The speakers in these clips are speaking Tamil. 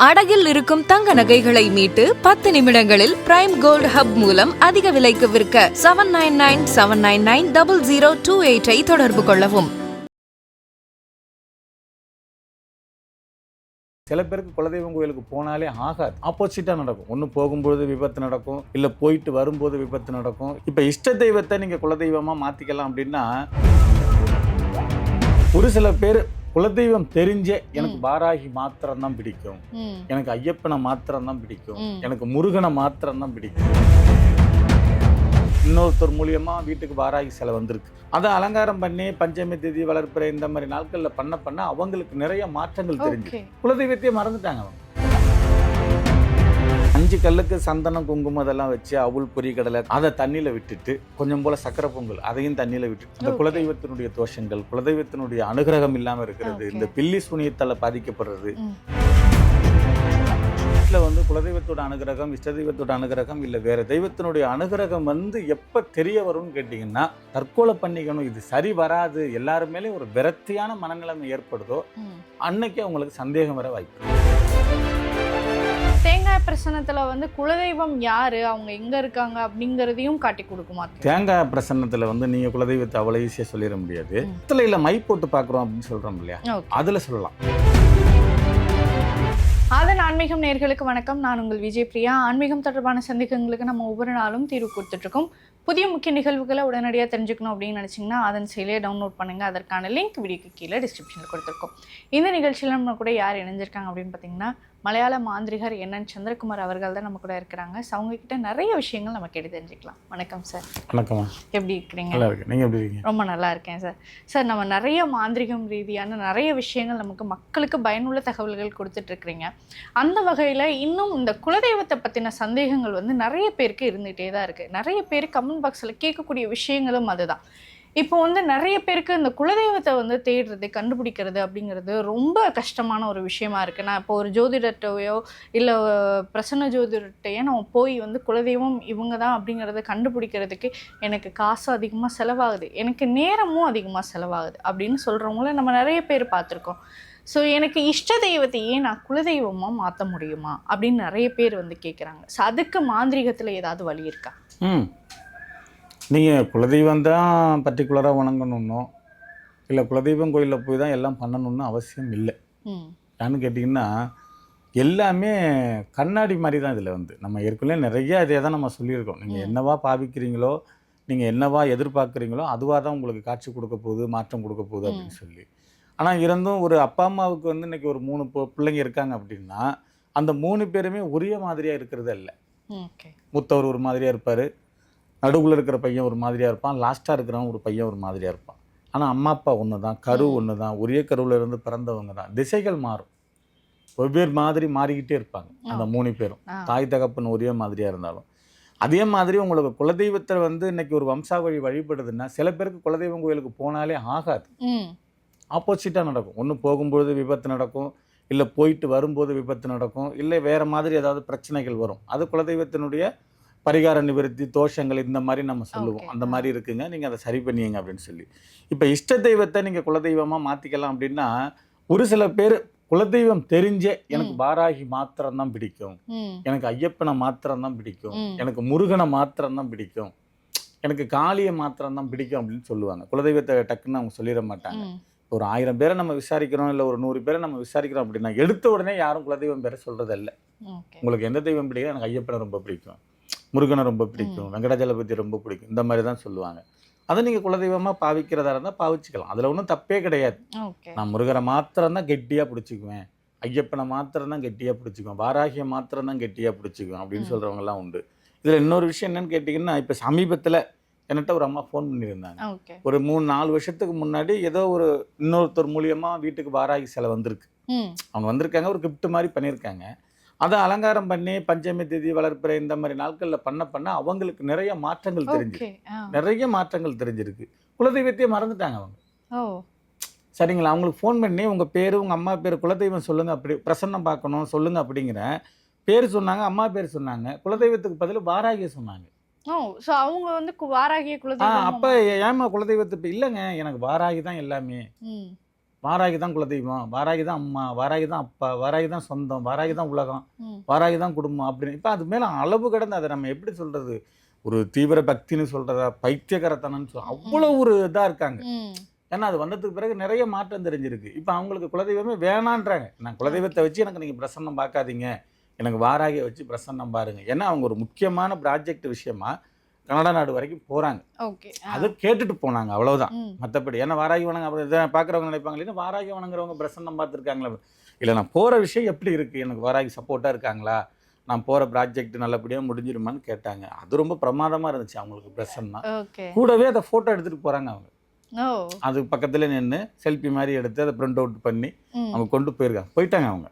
அடகில் இருக்கும் தங்க நகைகளை மீட்டு 10 நிமிடங்களில் பிரைம் கோல்ட் ஹப் மூலம் அதிக விலைக்கு விற்க 7997990028 தொடர்பு கொள்ளவும். சில பேருக்கு குலதெய்வம் கோயிலுக்கு போனாலே ஆகாது, ஆப்போசிட்டாக நடக்கும். ஒன்று போகும்போது விபத்து நடக்கும், இல்லை போயிட்டு வரும்போது விபத்து நடக்கும். இப்போ இஷ்ட தெய்வத்தை நீங்கள் குலதெய்வமாக மாற்றிக்கலாம் அப்படின்னா, ஒரு சில பேர் குலதெய்வம் தெரிஞ்சே எனக்கு வாராகி மாத்திரம் தான் பிடிக்கும், எனக்கு ஐயப்பனை மாத்திரம் தான் பிடிக்கும், எனக்கு முருகனை மாத்திரம் தான் பிடிக்கும். இன்னொருத்தர் மூலியமா வீட்டுக்கு வாராகி சிலை வந்திருக்கு, அதை அலங்காரம் பண்ணி பஞ்சமி திதி வளர்ப்புற இந்த மாதிரி நாட்கள்ல பண்ண அவங்களுக்கு நிறைய மாற்றங்கள் தெரிஞ்சு குலதெய்வத்தையே மறந்துட்டாங்க. அவங்க 5 கல்லுக்கு சந்தனம் குங்குமம் அதெல்லாம் வச்சு அவுள் பொரி கடலை அதை தண்ணியில விட்டுட்டு கொஞ்சம் போல சக்கரை பொங்கல் அதையும் தண்ணியில விட்டுட்டு அந்த குலதெய்வத்தினுடைய தோஷங்கள், குலதெய்வத்தினுடைய அனுகிரகம் இல்லாம இருக்கிறது, இந்த பில்லி சூனியத்தால பாதிக்கப்படுறது, குலதெய்வத்தோட அனுகிரகம், இஷ்ட தெய்வத்தோட அனுகிரகம் இல்ல வேற தெய்வத்தினுடைய அனுகிரகம் எப்ப தெரிய வரும்னு கேட்டீங்கன்னா, தற்கொலை பண்ணிக்கணும், இது சரி வராது, எல்லாருமேலே ஒரு விரக்தியான மனநிலைமை ஏற்படுதோ அன்னைக்கு அவங்களுக்கு சந்தேகம் வர வாய்ப்பு. தேங்காய் பிரசன்னத்துல குலதெய்வம் யாரு, அவங்க எங்க இருக்காங்க அப்படிங்கறதையும் காட்டி கொடுக்குமா? தேங்காய் பிரசன்னத்துல நீங்க குலதெய்வத்தை அவ்வளவு ஈஸியா சொல்லிட முடியாது. இல்ல மை போட்டு பாக்குறோம் அப்படின்னு சொல்றோம் இல்லையா, அதுல சொல்லலாம். அதன் ஆன்மீகம் நேயர்களுக்கு வணக்கம். நான் உங்கள் விஜய் பிரியா. ஆன்மீகம் தொடர்பான சந்தேகங்களுக்கு நம்ம ஒவ்வொரு நாளும் தீர்வு கொடுத்துட்ருக்கோம். புதிய முக்கிய நிகழ்வுகளை உடனடியாக தெரிஞ்சுக்கணும் அப்படின்னு நினச்சிங்கன்னா அதன் செயலியை டவுன்லோட் பண்ணுங்கள். அதற்கான லிங்க் வீடியோக்கு கீழே டிஸ்கிரிப்ஷனில் கொடுத்துருக்கோம். இந்த நிகழ்ச்சியில் நம்ம கூட யார் இணைஞ்சிருக்காங்க அப்படின்னு பார்த்தீங்கன்னா, மலையாள மாந்திரிகர் NN சந்திரகுமார் அவர்கள் தான் நம்ம கூட இருக்கிறாங்க. ஸோ அவங்ககிட்ட நிறைய விஷயங்கள் நம்ம கேட்டு தெரிஞ்சுக்கலாம். வணக்கம் சார். வணக்கம். எப்படி இருக்கிறீங்க? நல்லா இருக்கு. நீங்கள் எப்படி இருக்கீங்க? ரொம்ப நல்லா இருக்கேன் சார். சார், நம்ம நிறைய மாந்திரிகம் ரீதியான நிறைய விஷயங்கள் நமக்கு மக்களுக்கு பயனுள்ள தகவல்கள் கொடுத்துட்ருக்குறீங்க. அந்த வகையில் இன்னும் இந்த குலதெய்வத்தை பற்றின சந்தேகங்கள் நிறைய பேருக்கு இருந்துகிட்டே தான் இருக்குது. நிறைய பேர் கமெண்ட் பாக்ஸில் கேட்கக்கூடிய விஷயங்களும் அதுதான். இப்போ நிறைய பேருக்கு இந்த குலதெய்வத்தை தேடுறது, கண்டுபிடிக்கிறது அப்படிங்கிறது ரொம்ப கஷ்டமான ஒரு விஷயமா இருக்குது. நான் இப்போ ஒரு ஜோதிடர்கிட்டையோ இல்லை பிரசன்ன ஜோதிடர்கிட்டையோ நம்ம போய் குலதெய்வம் இவங்க தான் அப்படிங்கிறத கண்டுபிடிக்கிறதுக்கு எனக்கு காசு அதிகமாக செலவாகுது, எனக்கு நேரமும் அதிகமாக செலவாகுது அப்படின்னு சொல்கிறவங்கள நம்ம நிறைய பேர் பார்த்துருக்கோம். ஸோ எனக்கு இஷ்ட தெய்வத்தையே நான் குலதெய்வமாக மாற்ற முடியுமா அப்படின்னு நிறைய பேர் கேட்குறாங்க. ஸோ அதுக்கு மாந்திரிகத்தில் ஏதாவது வழி இருக்கா? நீங்கள் குலதெய்வம் தான் பர்டிகுலராக வணங்கணுன்னோ இல்லை குலதெய்வம் கோயிலில் போய் தான் எல்லாம் பண்ணணும்னு அவசியம் இல்லை. ஏன்னு கேட்டிங்கன்னா, எல்லாமே கண்ணாடி மாதிரி தான். இதில் நம்ம ஏற்கனவே நிறைய இதே தான் நம்ம சொல்லியிருக்கோம். நீங்கள் என்னவா பாவிக்கிறீங்களோ, நீங்கள் என்னவா எதிர்பார்க்குறீங்களோ அதுவாக தான் உங்களுக்கு காட்சி கொடுக்க போகுது, மாற்றம் கொடுக்க போகுது அப்படின்னு சொல்லி. ஆனால் இருந்தும் ஒரு அப்பா அம்மாவுக்கு இன்றைக்கி ஒரு 3 பிள்ளைங்க இருக்காங்க அப்படின்னா, அந்த 3 பேருமே ஒரே மாதிரியாக இருக்கிறது இல்லை. மூத்தவர் ஒரு மாதிரியாக இருப்பார், நடுவில் இருக்கிற பையன் ஒரு மாதிரியாக இருப்பான், லாஸ்ட்டாக இருக்கிறவன் ஒரு பையன் ஒரு மாதிரியாக இருப்பான். ஆனால் அம்மா அப்பா ஒன்று தான், கரு ஒன்று தான், ஒரே கருவில் இருந்து பிறந்தவங்க தான். திசைகள் மாறும், வெவ்வேறு மாதிரி மாறிக்கிட்டே இருப்பாங்க அந்த 3 பேரும். தாய் தகப்பன் ஒரே மாதிரியாக இருந்தாலும் அதே மாதிரி உங்களுக்கு குலதெய்வத்தை இன்னைக்கு ஒரு வம்சாவழி வழிபடுதுன்னா, சில பேருக்கு குலதெய்வம் கோயிலுக்கு போனாலே ஆகாது, ஆப்போசிட்டாக நடக்கும். ஒன்று போகும்போது விபத்து நடக்கும், இல்லை போயிட்டு வரும்போது விபத்து நடக்கும், இல்லை வேறு மாதிரி ஏதாவது பிரச்சனைகள் வரும். அது குலதெய்வத்தினுடைய பரிகார நிவர்த்தி, தோஷங்கள் இந்த மாதிரி நம்ம சொல்லுவோம். அந்த மாதிரி இருக்குங்க, நீங்கள் அதை சரி பண்ணிங்க அப்படின்னு சொல்லி. இப்போ இஷ்ட தெய்வத்தை நீங்கள் குலதெய்வமாக மாற்றிக்கலாம் அப்படின்னா, ஒரு சில பேர் குலதெய்வம் தெரிஞ்சே எனக்கு வாராகி மாத்திரம் தான் பிடிக்கும், எனக்கு ஐயப்பனை மாத்திரம் தான் பிடிக்கும், எனக்கு முருகனை மாத்திரம் தான் பிடிக்கும், எனக்கு காளியை மாத்திரம் தான் பிடிக்கும் அப்படின்னு சொல்லுவாங்க. குலதெய்வத்தை டக்குன்னு அவங்க சொல்லிட மாட்டாங்க. ஒரு 1000 பேரை நம்ம விசாரிக்கிறோம், இல்லை ஒரு 100 பேரை நம்ம விசாரிக்கிறோம் அப்படின்னா எடுத்த உடனே யாரும் குலதெய்வம் பேரை சொல்கிறது இல்லை. உங்களுக்கு எந்த தெய்வம் பிடிக்கும்? எனக்கு ஐயப்பனை ரொம்ப பிடிக்கும், முருகனை ரொம்ப பிடிக்கும், வெங்கடாஜலபதி ரொம்ப பிடிக்கும், இந்த மாதிரி தான் சொல்லுவாங்க. அதை நீங்கள் குலதெய்வமாக பாவிக்கிறதா இருந்தால் பாவிச்சுக்கலாம், அதில் ஒன்றும் தப்பே கிடையாது. நான் முருகனை மாத்திரம் தான் கெட்டியாக பிடிச்சிக்குவேன், ஐயப்பனை மாத்திரம் தான் கெட்டியாக பிடிச்சிக்குவேன், வாராகியை மாத்திரம் தான் கெட்டியாக பிடிச்சிக்குவேன் அப்படின்னு சொல்கிறவங்கலாம் உண்டு. இதில் இன்னொரு விஷயம் என்னன்னு கேட்டிங்கன்னா, இப்போ சமீபத்தில் என்கிட்ட ஒரு அம்மா ஃபோன் பண்ணியிருந்தாங்க. ஒரு 3-4 வருஷத்துக்கு முன்னாடி ஏதோ ஒரு இன்னொருத்தர் மூலியமாக வீட்டுக்கு வாராகி சிலை வந்திருக்கு. அவங்க வந்திருக்காங்க, ஒரு கிஃப்ட் மாதிரி பண்ணியிருக்காங்க. அதை அலங்காரம் பண்ணி பஞ்சமி திதி வளர்ப்புற இந்த மாதிரி நாட்களில் பண்ண அவங்களுக்கு நிறைய மாற்றங்கள் தெரிஞ்சிருக்கு. குலதெய்வத்தையே மறந்துட்டாங்க அவங்க. சரிங்களா? அவங்களுக்கு ஃபோன் பண்ணி உங்கள் பேர், உங்கள் அம்மா பேர், குலதெய்வம் சொல்லுங்கள், அப்படி பிரசன்னம் பார்க்கணும் சொல்லுங்கள் அப்படிங்கிற பேர் சொன்னாங்க, அம்மா பேர் சொன்னாங்க, குலதெய்வத்துக்கு பதில் வாராகியை சொன்னாங்க. அவங்க வாராகிய குலதெய்வம். அப்போ ஏமா குலதெய்வத்துக்கு இல்லைங்க, எனக்கு வாராகி தான் எல்லாமே, வாராகி தான் குலதெய்வம், வாராகி தான் அம்மா, வாராகி தான் அப்பா, வாராகி தான் சொந்தம், வாராகி தான் உலகம், ம். வாராகி தான் குடும்பம் அப்படின்னு. இப்போ அது மேலே அளவு கடந்து அதை நம்ம எப்படி சொல்கிறது, ஒரு தீவிர பக்தின்னு சொல்கிறதா, பைத்தியகரத்தனன்னு அவ்வளோ ஒரு இதாக இருக்காங்க. ம். ஏன்னா அது வந்ததுக்கு பிறகு நிறைய மாற்றம் தெரிஞ்சிருக்கு. இப்போ அவங்களுக்கு குலதெய்வமே வேணான்றாங்க. நான் குலதெய்வத்தை வச்சு எனக்கு நீங்கள் பிரசன்னம் பார்க்காதீங்க, எனக்கு வாராகியை வச்சு பிரசன்னம் பாருங்க. ஏன்னா அவங்க ஒரு முக்கியமான ப்ராஜெக்ட் விஷயமா கனடா நாடு வரைக்கும் போகிறாங்க. ஓகே. அதை கேட்டுட்டு போனாங்க, அவ்வளோதான். ம். மற்றபடி ஏன்னா வாராகி வணங்க அப்புறம் இதை பார்க்குறவங்க நினைப்பாங்க, இல்லைன்னா வாராகி வணங்குறவங்க பிரசன்னம் பார்த்துருக்காங்களா இல்லை, நான் போகிற விஷயம் எப்படி இருக்குது, எனக்கு வாராகி சப்போர்ட்டாக இருக்காங்களா, நான் போகிற ப்ராஜெக்ட் நல்லபடியாக முடிஞ்சிருமான்னு கேட்டாங்க. அது ரொம்ப பிரமாதமாக இருந்துச்சு அவங்களுக்கு பிரசன்னா. ஓகே. கூடவே அதை ஃபோட்டோ எடுத்துகிட்டு போகிறாங்க அவங்க. ஓ. அது பக்கத்தில் நின்று செல்ஃபி மாதிரி எடுத்து அதை பிரிண்ட் அவுட் பண்ணி ம். அவங்க கொண்டு போயிட்டாங்க அவங்க.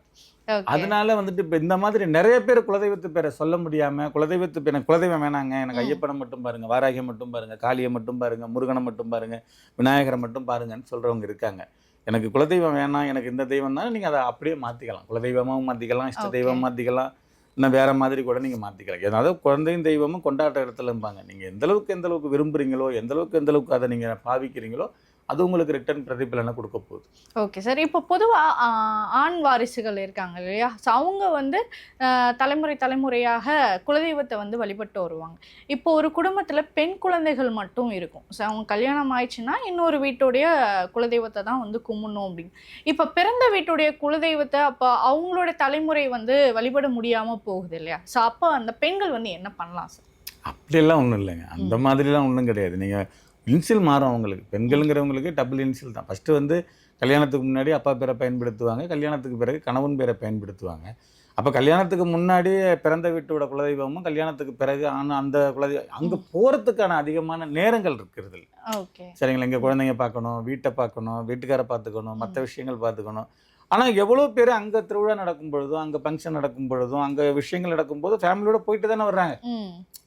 ஓகே. அதனால வந்துட்டு இப்போ இந்த மாதிரி நிறைய பேர் குலதெய்வத்து பேரை சொல்ல முடியாமல், குலதெய்வத்து எனக்கு குலதெய்வம் வேணாங்க, எனக்கு ஐயப்பனை மட்டும் பாருங்க, வாராகியை மட்டும் பாருங்க, காளியை மட்டும் பாருங்க, முருகனை மட்டும் பாருங்க, விநாயகரை மட்டும் பாருங்கன்னு சொல்கிறவங்க இருக்காங்க. எனக்கு குலதெய்வம் வேணாம், எனக்கு இந்த தெய்வம் தான், நீங்கள் அதை அப்படியே மாற்றிக்கலாம், குலதெய்வமாகவும் மாற்றிக்கலாம், இஷ்ட தெய்வம் மாற்றிக்கலாம், இன்னும் வேறு மாதிரி கூட நீங்கள் மாற்றிக்கலாம். ஏதாவது குழந்தையும் தெய்வமும் கொண்டாட்ட இடத்துல இருப்பாங்க. நீங்கள் எந்த அளவுக்கு விரும்புகிறீங்களோ, எந்த அளவுக்கு அதை நீங்கள் பாவிக்கிறீங்களோ, அது உங்களுக்கு ரிட்டர்ன் பிரதிபலனை கொடுக்க போகுது. Okay sir. இப்போ பொதுவாக ஆண் வாரிசுகள் இருக்காங்க இல்லையா, ஸோ அவங்க வந்து தலைமுறையாக குலதெய்வத்தை வந்து வழிபட்டு வருவாங்க. இப்போ ஒரு குடும்பத்தில் பெண் குழந்தைகள் மட்டும் இருக்கும். ஸோ அவங்க கல்யாணம் ஆயிடுச்சுன்னா இன்னொரு வீட்டுடைய குலதெய்வத்தை தான் வந்து கும்பிடணும் அப்படின்னு. இப்போ பிறந்த வீட்டுடைய குலதெய்வத்தை அப்போ அவங்களோட தலைமுறை வந்து வழிபட முடியாமல் போகுது இல்லையா, ஸோ அப்போ அந்த பெண்கள் வந்து என்ன பண்ணலாம் சார்? அப்படியெல்லாம் ஒன்றும் இல்லைங்க, அந்த மாதிரிலாம் ஒன்றும் கிடையாது. நீங்கள் இன்சியல் மாறும் அவங்களுக்கு. பெண்களுங்கிறவங்களுக்கு டபுள் இன்சியல் தான். ஃபஸ்ட்டு வந்து கல்யாணத்துக்கு முன்னாடி அப்பா பேரை பயன்படுத்துவாங்க, கல்யாணத்துக்கு பிறகு கணவன் பேரை பயன்படுத்துவாங்க. அப்போ கல்யாணத்துக்கு முன்னாடி பிறந்த வீட்டோட குலதெய்வமும், கல்யாணத்துக்கு பிறகு அந்த குலதெய்வம் அங்கே போகிறதுக்கான அதிகமான நேரங்கள் இருக்கிறது. ஓகே. சரிங்களா, இங்கே குழந்தைங்க பார்க்கணும், வீட்டை பார்க்கணும், வீட்டுக்காரை பார்த்துக்கணும், மற்ற விஷயங்கள் பார்த்துக்கணும். ஆனால் எவ்வளோ பேர் அங்கே திருவிழா நடக்கும் பொழுதும், அங்கே ஃபங்க்ஷன் நடக்கும் பொழுதும், அங்கே விஷயங்கள் நடக்கும்போது ஃபேமிலியோட போயிட்டு தானே வர்றாங்க.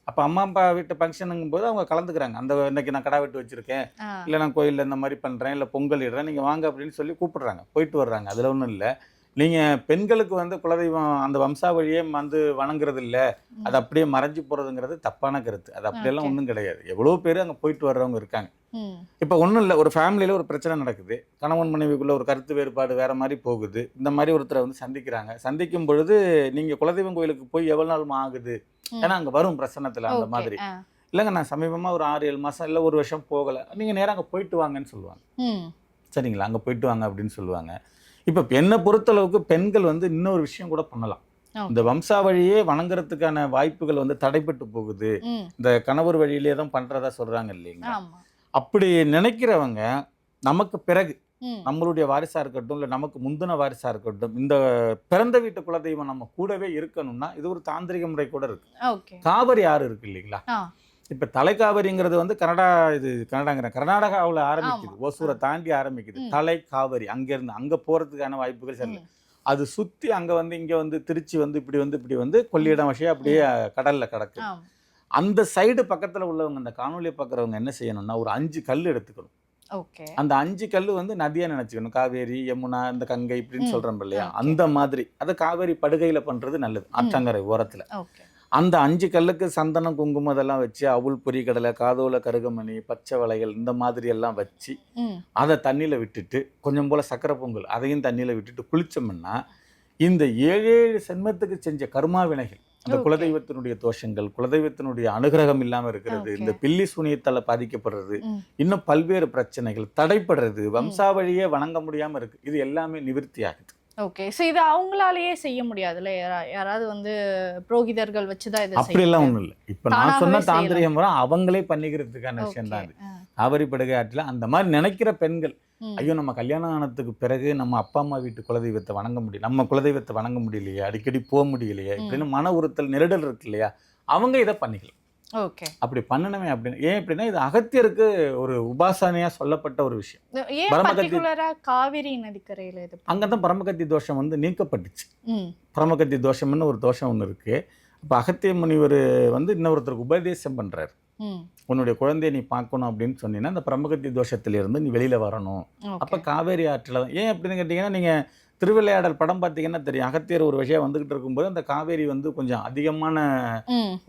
அப்போ அம்மா அப்பா வீட்டு ஃபங்க்ஷனுங்கும் போது அவங்க கலந்துக்கிறாங்க. அந்த இன்னைக்கு நான் கடா வெட்டு வச்சுருக்கேன், இல்லை நான் கோயிலில் இந்த மாதிரி பண்ணுறேன், இல்லை பொங்கல் இடுறேன், நீங்கள் வாங்க அப்படின்னு சொல்லி கூப்பிடுறாங்க, போயிட்டு வர்றாங்க. அதில் ஒன்றும் இல்லை. நீங்கள் பெண்களுக்கு வந்து குலதெய்வம் அந்த வம்சாவழியே வந்து வணங்குறது இல்லை, அது அப்படியே மறைஞ்சு போகிறதுங்கிறது தப்பான கருத்து. அது அப்படியெல்லாம் ஒன்றும் கிடையாது. எவ்வளோ பேர் அங்கே போயிட்டு வர்றவங்க இருக்காங்க. இப்போ ஒன்றும் இல்லை, ஒரு ஃபேமிலியில் ஒரு பிரச்சனை நடக்குது, கணவன் மனைவிக்குள்ளே ஒரு கருத்து வேறுபாடு வேறு மாதிரி போகுது, இந்த மாதிரி ஒருத்தரை வந்து சந்திக்கும் பொழுது நீங்கள் குலதெய்வம் கோயிலுக்கு போய் எவ்வளோ நாள் ஆகுது, ஏன்னா அங்கே வரும் பிரசன்னத்தில் அந்த மாதிரி. இல்லைங்க நான் சமீபமாக ஒரு 6-7 மாதம் இல்லை 1 வருஷம் போகலை, நீங்கள் நேராக அங்கே போயிட்டு வாங்கன்னு சொல்லுவாங்க. சரிங்களா, அங்கே போயிட்டு வாங்க அப்படின்னு சொல்லுவாங்க. இப்போ என்னை பொறுத்தளவுக்கு பெண்கள் வந்து இன்னொரு விஷயம் கூட பண்ணலாம். இந்த வம்சாவழியே வணங்குறதுக்கான வாய்ப்புகள் வந்து தடைப்பட்டு போகுது, இந்த கணவர் வழியிலே தான் பண்ணுறதா சொல்கிறாங்க இல்லைங்களா. அப்படி நினைக்கிறவங்க நமக்கு பிறகு நம்மளுடைய வாரிசாக இருக்கட்டும், இல்லை நமக்கு முந்தின வாரிசாக இருக்கட்டும், இந்த பிறந்த வீட்டு குலதெய்வம் நம்ம கூடவே இருக்கணும்னா இது ஒரு தாந்திரிக முறை கூட இருக்கு. காவிரி ஆறு இருக்கு இல்லைங்களா, இப்போ தலைக்காவிரிங்கிறது வந்து கர்நாடகாவில் ஆரம்பிக்குது, ஓசூரை தாண்டி ஆரம்பிக்குது. தலை காவிரி அங்கேருந்து அங்கே போகிறதுக்கான வாய்ப்புகள் சரி. அது சுற்றி அங்கே வந்து இங்கே வந்து திருச்சி வந்து இப்படி வந்து கொள்ளிடம் விஷயம் அப்படியே கடலில் கிடக்கு. அந்த சைடு பக்கத்தில் உள்ளவங்க, அந்த காணொலியை பார்க்குறவங்க என்ன செய்யணும்னா ஒரு 5 கல் எடுத்துக்கணும். அந்த 5 கல் வந்து நதியாக நினச்சிக்கணும். காவேரி, யமுனா, இந்த கங்கை இப்படின்னு சொல்கிறோம் இல்லையா, அந்த மாதிரி அதை காவேரி படுகையில் பண்ணுறது நல்லது. ஆற்றங்கரை ஓரத்தில் அந்த 5 கல்லுக்கு சந்தனம், குங்குமம் அதெல்லாம் வச்சு, அவுள், பொரிகடலை, காதோல கருகமணி, பச்சை வளையல் இந்த மாதிரி எல்லாம் வச்சு அதை தண்ணியில் விட்டுட்டு, கொஞ்சம் போல் சக்கரை பொங்கல் அதையும் தண்ணியில் விட்டுட்டு குளித்தோம்னா இந்த 7 சென்மத்துக்கு செஞ்ச கர்மா வினைகள், அந்த குலதெய்வத்தினுடைய தோஷங்கள், குலதெய்வத்தினுடைய அனுகிரகம் இல்லாமல் இருக்கிறது, இந்த பில்லி சூனியத்தால் பாதிக்கப்படுறது, இன்னும் பல்வேறு பிரச்சனைகள் தடைப்படுறது, வம்சாவழியே வணங்க முடியாமல் இருக்கு, இது எல்லாமே நிவர்த்தி ஆகுது. ஓகே. ஸோ இது அவங்களாலேயே செய்ய முடியாதுல்ல, யாராவது வந்து புரோகிதர்கள் வச்சுதான் இது அப்படியெல்லாம் ஒன்றும் இல்லை. இப்போ நான் சொன்ன தாந்திரிக முறை அவங்களே பண்ணிக்கிறதுக்கான விஷயம் தான் அது. காவிரி படுகை ஆற்றில் அந்த மாதிரி நினைக்கிற பெண்கள், ஐயோ நம்ம கல்யாணம் ஆனதுக்கு பிறகு நம்ம அப்பா அம்மா வீட்டு குலதெய்வத்தை வணங்க முடியும், நம்ம குலதெய்வத்தை வணங்க முடியலையே, அடிக்கடி போக முடியலையே இப்படின்னு மன உறுத்தல் நெருடல் இருக்கு இல்லையா, அவங்க இதை பண்ணிக்கலாம். ஓகே. அப்படி பண்ணணுமே அப்படின்னு. ஏன் அப்படின்னா இது அகத்தியருக்கு ஒரு உபாசனையா சொல்லப்பட்ட ஒரு விஷயம். காவிரி நதிக்கரையில் அங்கதான் பரமகத்தி தோஷம் வந்து நீக்கப்பட்டுச்சு. பரமகத்தி தோஷம்னு ஒரு தோஷம் ஒன்று இருக்கு. அப்போ அகத்திய முனிவர் வந்து இன்னொருத்தருக்கு உபதேசம் பண்றாரு, உன்னுடைய குழந்தைய நீ பார்க்கணும் அப்படின்னு சொன்னீங்கன்னா இந்த பிரம்மகத்தி தோஷத்திலிருந்து நீ வெளியில வரணும். அப்போ காவேரி ஆற்றில் தான். ஏன் அப்படின்னு கேட்டிங்கன்னா, நீங்கள் திருவிளையாடல் படம் பார்த்தீங்கன்னா தெரியும், அகத்தியர் ஒரு விஷயம் வந்துகிட்டு இருக்கும்போது அந்த காவேரி வந்து கொஞ்சம் அதிகமான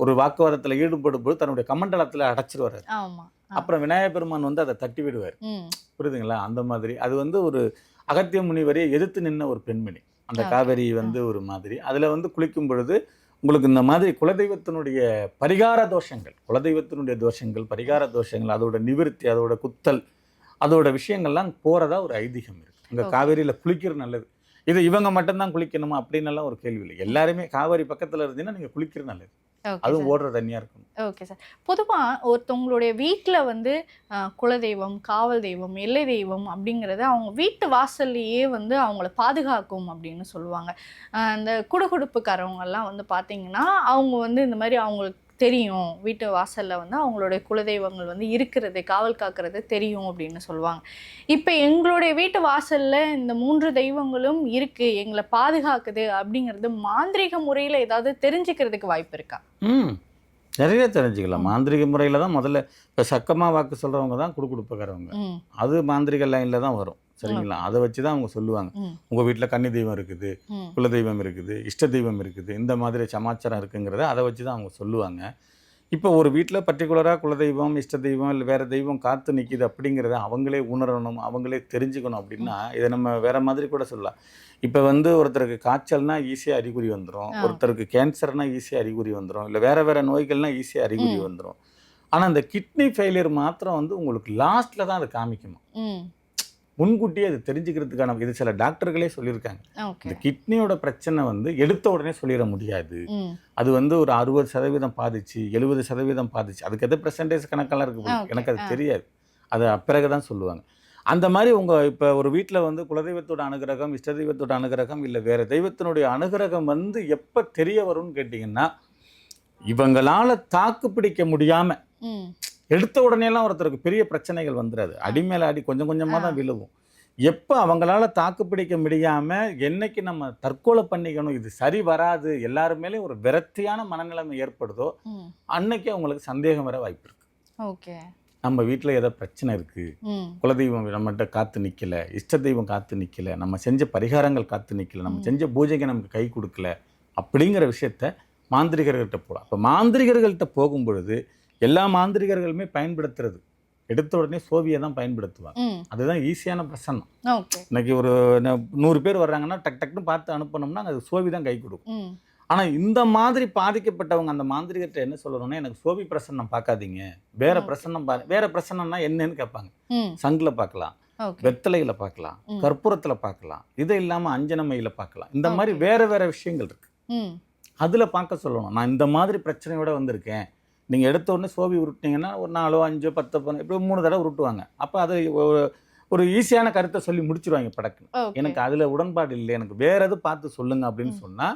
ஒரு வாக்குவாதத்தில் ஈடுபடும் போது தன்னுடைய கமண்டலத்தில் அடைச்சிருவார். அப்புறம் விநாயகர் பெருமான் வந்து அதை தட்டி விடுவார். புரியுதுங்களா, அந்த மாதிரி அது வந்து ஒரு அகத்திய முனிவரை எதிர்த்து நின்ன ஒரு பெண்மணி. அந்த காவேரி வந்து ஒரு மாதிரி அதில் வந்து குளிக்கும் பொழுது உங்களுக்கு இந்த மாதிரி குலதெய்வத்தினுடைய பரிகார தோஷங்கள், குலதெய்வத்தினுடைய தோஷங்கள், பரிகார தோஷங்கள், அதோட நிவிருத்தி, அதோட குத்தல், அதோட விஷயங்கள்லாம் போகிறதா ஒரு ஐதீகம் இருக்குது. அங்கே காவேரியில் குளிக்கிறது நல்லது. இது இவங்க மட்டும்தான் குளிக்கணுமா அப்படின்னெல்லாம் ஒரு கேள்வி இல்லை. எல்லாருமே காவேரி பக்கத்தில் இருந்தீங்கன்னா நீங்கள் குளிக்கிறது நல்லது. அதுவும் ஓடுற தண்ணியாக இருக்கணும். Okay sir. பொதுவாக ஒருத்தவங்களுடைய வீட்டில் வந்து குலதெய்வம், காவல் தெய்வம், எல்லை தெய்வம் அப்படிங்கிறது அவங்க வீட்டு வாசல்லையே வந்து அவங்கள பாதுகாக்கும் அப்படின்னு சொல்லுவாங்க. இந்த குடுகுடுப்புக்காரவங்கெல்லாம் வந்து பார்த்தீங்கன்னா அவங்க வந்து இந்த மாதிரி அவங்களுக்கு தெரியும், வீட்டு வாசலில் வந்து அவங்களுடைய குலதெய்வங்கள் வந்து இருக்கிறது, காவல் காக்கிறது தெரியும் அப்படின்னு சொல்லுவாங்க. இப்போ எங்களுடைய வீட்டு வாசலில் இந்த 3 தெய்வங்களும் இருக்குது, எங்களை பாதுகாக்குது அப்படிங்கிறது மாந்திரீக முறையில் ஏதாவது தெரிஞ்சுக்கிறதுக்கு வாய்ப்பு இருக்கா? நிறைய தெரிஞ்சுக்கலாம். மாந்திரிக முறையில் தான் முதல்ல. இப்போ சக்கமாக வாக்கு சொல்கிறவங்க தான் குடுக்குடுப்புக்காரவங்க. அது மாந்திரிக லைனில் தான் வரும். சரிங்களா? அதை வச்சு தான் அவங்க சொல்லுவாங்க, உங்கள் வீட்டில் கன்னி தெய்வம் இருக்குது, குலதெய்வம் இருக்குது, இஷ்ட தெய்வம் இருக்குது, இந்த மாதிரி சமாச்சாரம் இருக்குங்கிறத அதை வச்சு தான் அவங்க சொல்லுவாங்க. இப்போ ஒரு வீட்டில் பர்டிகுலராக குலதெய்வம், இஷ்ட தெய்வம், இல்லை வேறு தெய்வம் காத்து நிற்கிது அப்படிங்கிறத அவங்களே உணரணும், அவங்களே தெரிஞ்சுக்கணும். அப்படின்னா இதை நம்ம வேறு மாதிரி கூட சொல்லலாம். இப்போ வந்து ஒருத்தருக்கு காய்ச்சல்னா ஈஸியாக அறிகுறி வந்துடும், ஒருத்தருக்கு கேன்சர்னால் ஈஸியாக அறிகுறி வந்துடும், இல்லை வேறு நோய்கள்னால் ஈஸியாக அறிகுறி வந்துடும். ஆனால் இந்த கிட்னி ஃபெயிலியர் மாத்திரம் வந்து உங்களுக்கு லாஸ்ட்டில் தான் அது காமிக்குமா. முன்கூட்டியே அது தெரிஞ்சுக்கிறதுக்கான இது சில டாக்டர்களே சொல்லியிருக்காங்க. இந்த கிட்னியோட பிரச்சனை வந்து எடுத்த உடனே சொல்லிட முடியாது. அது வந்து ஒரு 60% பாதிச்சு, 70% பாதிச்சு, அதுக்கு எது பெர்சன்டேஜ் கணக்கெல்லாம் இருக்கு, எனக்கு அது தெரியாது. அது பிறகு தான் சொல்லுவாங்க. அந்த மாதிரி உங்கள் இப்போ ஒரு வீட்டில் வந்து குலதெய்வத்தோட அனுகிரகம், இஷ்ட தெய்வத்தோட அனுகிரகம், இல்லை வேறு தெய்வத்தினுடைய அனுகிரகம் வந்து எப்போ தெரிய வரும்னு கேட்டிங்கன்னா, இவங்களால் தாக்கு பிடிக்க முடியாமல் எடுத்த உடனேலாம் ஒருத்தருக்கு பெரிய பிரச்சனைகள் வந்துடாது. அடிமேல அடி கொஞ்சம் கொஞ்சமாக தான் விழுவும். எப்போ அவங்களால தாக்கு பிடிக்க முடியாமல் என்னைக்கு நம்ம தற்கொலை பண்ணிக்கணும், இது சரி வராது, எல்லாருமேலேயும் ஒரு விரக்தியான மனநிலைமை ஏற்படுதோ அன்னைக்கு அவங்களுக்கு சந்தேகம் வர வாய்ப்பு இருக்கு. ஓகே, நம்ம வீட்டில் ஏதோ பிரச்சனை இருக்குது, குலதெய்வம் நம்மகிட்ட காத்து நிற்கலை, இஷ்ட தெய்வம் காத்து நிற்கலை, நம்ம செஞ்ச பரிகாரங்கள் காத்து நிற்கலை, நம்ம செஞ்ச பூஜைக்கு நமக்கு கை கொடுக்கல அப்படிங்கிற விஷயத்த மாந்திரிகர்கள்ட்ட போகலாம். அப்போ மாந்திரிகர்கள்ட்ட போகும் பொழுது எல்லா மாந்திரிகர்களுமே பயன்படுத்துறது எடுத்த உடனே சோவியை தான் பயன்படுத்துவாங்க. அதுதான் ஈஸியான பிரசன்னம். இன்னைக்கு ஒரு 100 பேர் வர்றாங்கன்னா டக் டக்குன்னு பார்த்து அனுப்பணும்னா அது சோவி தான் கை கொடுக்கும். ஆனால் இந்த மாதிரி பாதிக்கப்பட்டவங்க அந்த மாந்திரிகத்தை என்ன சொல்லணும்னா, எனக்கு சோவி பிரசன்னம் பார்க்காதீங்க, வேற பிரசன்னம் வேற பிரசன்னம்னா என்னன்னு கேட்பாங்க. சங்கில் பார்க்கலாம், வெத்தலையில் பார்க்கலாம், கற்பூரத்தில் பார்க்கலாம், இது இல்லாமல் அஞ்சனமையில் பார்க்கலாம். இந்த மாதிரி வேற வேற விஷயங்கள் இருக்கு, அதில் பார்க்க சொல்லணும். நான் இந்த மாதிரி பிரச்சனையோட வந்திருக்கேன், நீங்கள் எடுத்த உடனே சோவி உருட்டினீங்கன்னா ஒரு 4, 5, 10 இப்படி 3 தடவை உருட்டுவாங்க. அப்போ அது ஒரு ஈஸியான கருத்தை சொல்லி முடிச்சிருவாங்க படக்குன்னு. எனக்கு அதில் உடன்பாடு இல்லை, எனக்கு வேற எது பார்த்து சொல்லுங்க அப்படின்னு சொன்னால்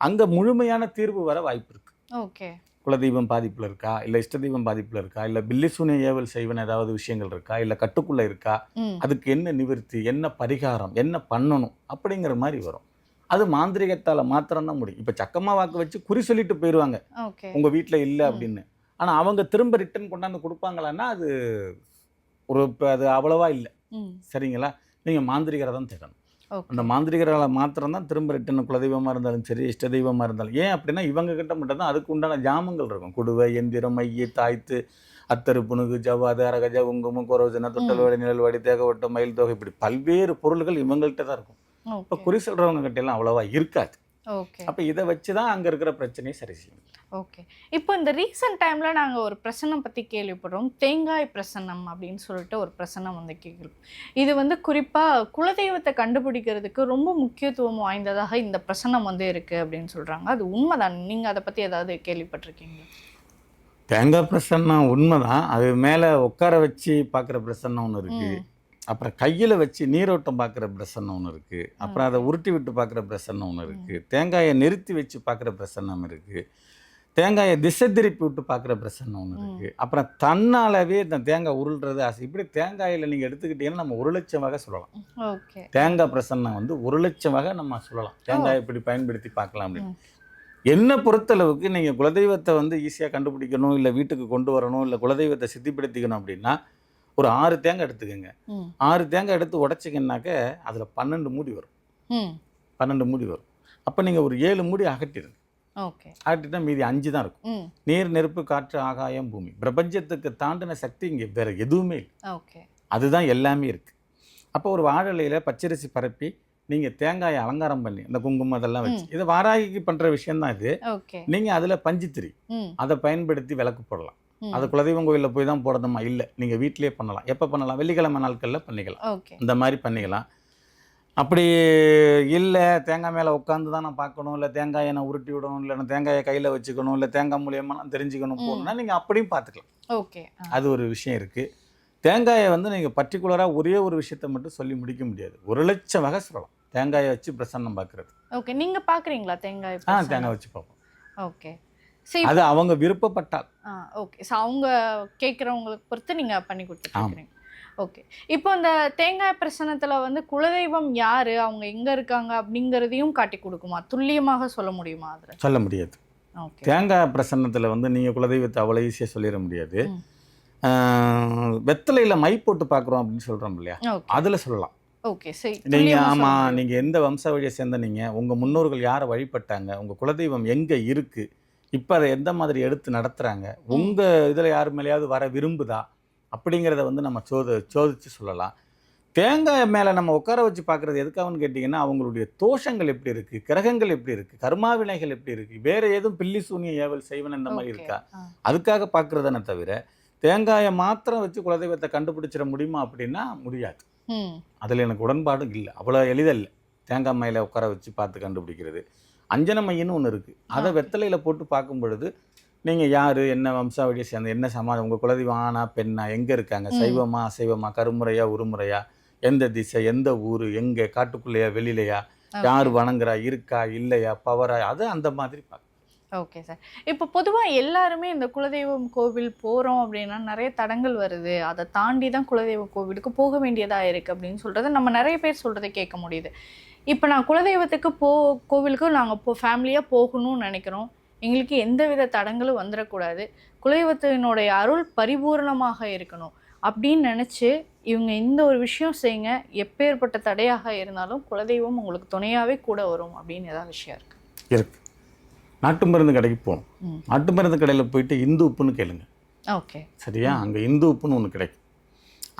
அங்கே முழுமையான தீர்வு வர வாய்ப்பு இருக்கு. ஓகே, குலதெய்வம் பாதிப்பில் இருக்கா, இல்லை இஷ்ட தெய்வம் பாதிப்பில் இருக்கா, இல்லை பில்லி சூனிய ஏவல் செய்வன் ஏதாவது விஷயங்கள் இருக்கா, இல்லை கட்டுக்குள்ளே இருக்கா, அதுக்கு என்ன நிவர்த்தி, என்ன பரிகாரம், என்ன பண்ணணும் அப்படிங்கிற மாதிரி வரும். அது மாந்திரிகத்தால் மாத்திரம்தான் முடியும். இப்போ சக்கமா வாக்கு வச்சு குறி சொல்லிட்டு போயிடுவாங்க உங்கள் வீட்டில் இல்லை அப்படின்னு. ஆனால் அவங்க திரும்ப ரிட்டர்ன் கொண்டாந்து கொடுப்பாங்களான்னா அது அது அவ்வளவா இல்லை. சரிங்களா? நீங்கள் மாந்திரிகரை தான் தேடணும். அந்த மாந்திரிகர்களை மாத்திரம் தான் திரும்ப ரிட்டர்ன் குலதெய்வமாக இருந்தாலும் சரி, இஷ்ட தெய்வமாக இருந்தாலும். ஏன் அப்படின்னா இவங்க கிட்ட மட்டும் தான் அதுக்கு உண்டான ஜாமங்கள் இருக்கும். குடுவை, எந்திரம், மைய, தாய்த்து, அத்தரு, புனுகு, ஜவ்வாது, அரகஜ, குங்குமம், குரோஜன, தொட்டல்வாடி, நிழல்வாடி, தேகவட்டம், மயில் தொகை, இப்படி பல்வேறு பொருள்கள் இவங்கள்ட்ட தான் இருக்கும். இப்போ குறி சொல்கிறவங்க கிட்ட எல்லாம் அவ்வளோவா இருக்காது. அப்போ இதை வச்சு தான் அங்கே இருக்கிற பிரச்சனையை சரி செய்யும். ஓகே, இப்போ இந்த ரீசன்ட் டைமில் நாங்கள் ஒரு பிரசன்னம் பற்றி கேள்விப்படுறோம், தேங்காய் பிரசன்னம் அப்படின்னு சொல்லிட்டு ஒரு பிரசன்னம் வந்து கேட்குறோம். இது வந்து குறிப்பாக குலதெய்வத்தை கண்டுபிடிக்கிறதுக்கு ரொம்ப முக்கியத்துவம் வாய்ந்ததாக இந்த பிரசன்னம் வந்து இருக்குது அப்படின்னு சொல்கிறாங்க. அது உண்மைதான்? நீங்கள் அதை பற்றி ஏதாவது கேள்விப்பட்டிருக்கீங்க? தேங்காய் பிரசன்னம் உண்மைதான். அது மேலே உட்கார வச்சு பார்க்குற பிரசன்னம் ஒன்று இருக்குது, அப்புறம் கையில் வச்சு நீரோட்டம் பார்க்குற பிரசன்னம் ஒன்று இருக்குது, அப்புறம் அதை உருட்டி விட்டு பார்க்குற பிரசன்னம் ஒன்று இருக்குது, தேங்காயை நிறுத்தி வச்சு பார்க்குற பிரசன்னம் இருக்குது, தேங்காயை திசை திருப்பி விட்டு பார்க்குற பிரசன்னம் ஒன்று இருக்குது, அப்புறம் தன்னாலவே இந்த தேங்காய் உருள்றது ஆசை. இப்படி தேங்காயில் நீங்கள் எடுத்துக்கிட்டீங்கன்னா நம்ம 1 லட்சம் வகை சொல்லலாம். தேங்காய் பிரசன்னம் வந்து 1 லட்சம் வகை நம்ம சொல்லலாம். தேங்காயை இப்படி பயன்படுத்தி பார்க்கலாம் அப்படின்னு. என்னை பொறுத்தளவுக்கு நீங்கள் குலதெய்வத்தை வந்து ஈஸியாக கண்டுபிடிக்கணும், இல்லை வீட்டுக்கு கொண்டு வரணும், இல்லை குலதெய்வத்தை சித்திப்படுத்திக்கணும் அப்படின்னா ஒரு 6 தேங்காய் எடுத்துக்கோங்க. 6 தேங்காய் எடுத்து உடச்சிங்கன்னாக்க அதில் 12 மூடி வரும். 12 மூடி வரும். அப்போ நீங்கள் ஒரு 7 மூடி அகட்டிடுங்க. அகட்டிட்டா மீதி 5 தான் இருக்கும். நீர், நெருப்பு, காற்று, ஆகாயம், பூமி, பிரபஞ்சத்துக்கு தாண்டின சக்தி இங்கே வேற எதுவுமே இல்லை. அதுதான் எல்லாமே இருக்கு. அப்போ ஒரு வாழை இலையில பச்சரிசி பரப்பி நீங்கள் தேங்காயை அலங்காரம் பண்ணி இந்த குங்குமம் அதெல்லாம் வச்சு இது வாராகிக்கு பண்ணுற விஷயம்தான் இது. ஓகே. நீங்கள் அதில் பஞ்சுத்திரி ம். அதை பயன்படுத்தி விளக்கு போடலாம். ம். அது குலதெய்வம் கோயிலில் போய் தான் போடணுமா? இல்லை, நீங்கள் வீட்டிலேயே பண்ணலாம். எப்போ பண்ணலாம்? வெள்ளிக்கிழமை நாட்களில் பண்ணிக்கலாம். ஓகே. இந்த மாதிரி பண்ணிக்கலாம். அப்படி இல்லை தேங்காய் மேலே உட்காந்து தான் நான் பார்க்கணும், இல்லை தேங்காயை நான் உருட்டி விடணும், இல்லை நான் தேங்காயை கையில் வச்சுக்கணும், இல்லை தேங்காய் மூலியமாக நான் தெரிஞ்சுக்கணும் போகணுன்னா நீங்கள் அப்படியும் பார்த்துக்கலாம். ஓகே. அது ஒரு விஷயம் இருக்குது. தேங்காயை வந்து நீங்கள் பர்டிகுலராக ஒரே ஒரு விஷயத்தை மட்டும் சொல்லி முடிக்க முடியாது. 1,00,000 வகை சொல்லலாம் தேங்காயை வச்சு பிரசன்னம் பார்க்குறது. ஓகே. நீங்க பாக்குறீங்களா தேங்காய்? தேங்காய் வச்சு பார்ப்போம். ஓகே. அது அவங்க விருப்பப்பட்டால். ஓகே. ஸோ அவங்க கேட்குறவங்களுக்கு பொறுத்து நீங்க பண்ணி கொடுத்துருக்கீங்க. ஓகே. இப்போ இந்த தேங்காய் பிரசனத்துல வந்து குலதெய்வம் யாரு, அவங்க எங்க இருக்காங்க அப்படிங்கிறதையும் காட்டி கொடுக்குமா? துல்லியமாக சொல்ல முடியுமா? அதில் சொல்ல முடியாது. ஓகே. தேங்காய் பிரசன்னத்தில் வந்து நீங்கள் குலதெய்வத்தை அவ்வளோ ஈஸியாக சொல்லிட முடியாது. வெத்தலையில் மை போட்டு பார்க்குறோம் அப்படின்னு சொல்கிறோம் இல்லையா, அதில் சொல்லலாம். ஓகே. சரி. நீங்கள் ஆமாம், நீங்கள் எந்த வம்சாவழியை சேர்ந்த, நீங்கள் உங்கள் முன்னோர்கள் யாரை வழிபட்டாங்க, உங்கள் குலதெய்வம் எங்கே இருக்குது, இப்போ அதை எந்த மாதிரி எடுத்து நடத்துகிறாங்க, உங்கள் இதில் யார் மேலேயாவது வர விரும்புதா அப்படிங்கிறத வந்து நம்ம சோதித்து சொல்லலாம். தேங்காய் மேலே நம்ம உட்கார வச்சு பார்க்குறது எதுக்காகன்னு கேட்டிங்கன்னா, அவங்களுடைய தோஷங்கள் எப்படி இருக்குது, கிரகங்கள் எப்படி இருக்குது, கர்மாவினைகள் எப்படி இருக்குது, வேறு எதுவும் பில்லி சூனிய ஏவல் செய்வன் இந்த மாதிரி இருக்கா, அதுக்காக பார்க்குறதானே தவிர தேங்காயை மாத்திரம் வச்சு குலதெய்வத்தை கண்டுபிடிச்சிட முடியுமா அப்படின்னா முடியாது. அதில் எனக்கு உடன்பாடும் இல்லை. அவ்வளோ எளிதில்லை தேங்காய் மேலே உட்கார வச்சு பார்த்து கண்டுபிடிக்கிறது. அஞ்சன மையன்னு ஒன்று இருக்குது. அதை வெத்தலையில் போட்டு பார்க்கும் பொழுது நீங்கள் யார், என்ன வம்சாவழியை சேர்ந்த, என்ன சமாதம், உங்கள் குலதெய்வம் ஆனா பெண்ணா, எங்கே இருக்காங்க, சைவமா அசைவமா, கருமுறையா உருமுறையா, எந்த திசை, எந்த ஊர், எங்கே, காட்டுக்குள்ளேயா வெளியிலையா, யார் வணங்குறா, இருக்கா இல்லையா, பவரா, அது அந்த மாதிரி பார்க்க. Okay sir. இப்போ பொதுவாக எல்லாருமே இந்த குலதெய்வம் கோவில் போகிறோம் அப்படின்னா நிறைய தடங்கள் வருது, அதை தாண்டி தான் குலதெய்வ கோவிலுக்கு போக வேண்டியதாக இருக்குது அப்படின்னு சொல்கிறத நம்ம நிறைய பேர் சொல்கிறத கேட்க முடியுது. இப்போ நான் குலதெய்வத்துக்கு கோவிலுக்கு நாங்கள் ஃபேமிலியாக போகணும்னு நினைக்கிறோம், எங்களுக்கு எந்தவித தடங்களும் வந்துடக்கூடாது, குலதெய்வத்தினுடைய அருள் பரிபூர்ணமாக இருக்கணும் அப்படின்னு நினச்சி இவங்க இந்த ஒரு விஷயம் செய்யுங்க, எப்பேற்பட்ட தடையாக இருந்தாலும் குலதெய்வம் உங்களுக்கு துணையாகவே கூட வரும் அப்படின்னு ஏதாவது விஷயம் இருக்குது? நாட்டு மருந்து கடைக்கு போகணும். நாட்டு மருந்து கடையில் போயிட்டு இந்து உப்புன்னு கேளுங்க. ஓகே. சரியா? அங்கே இந்து உப்புன்னு ஒன்று கிடைக்கும்.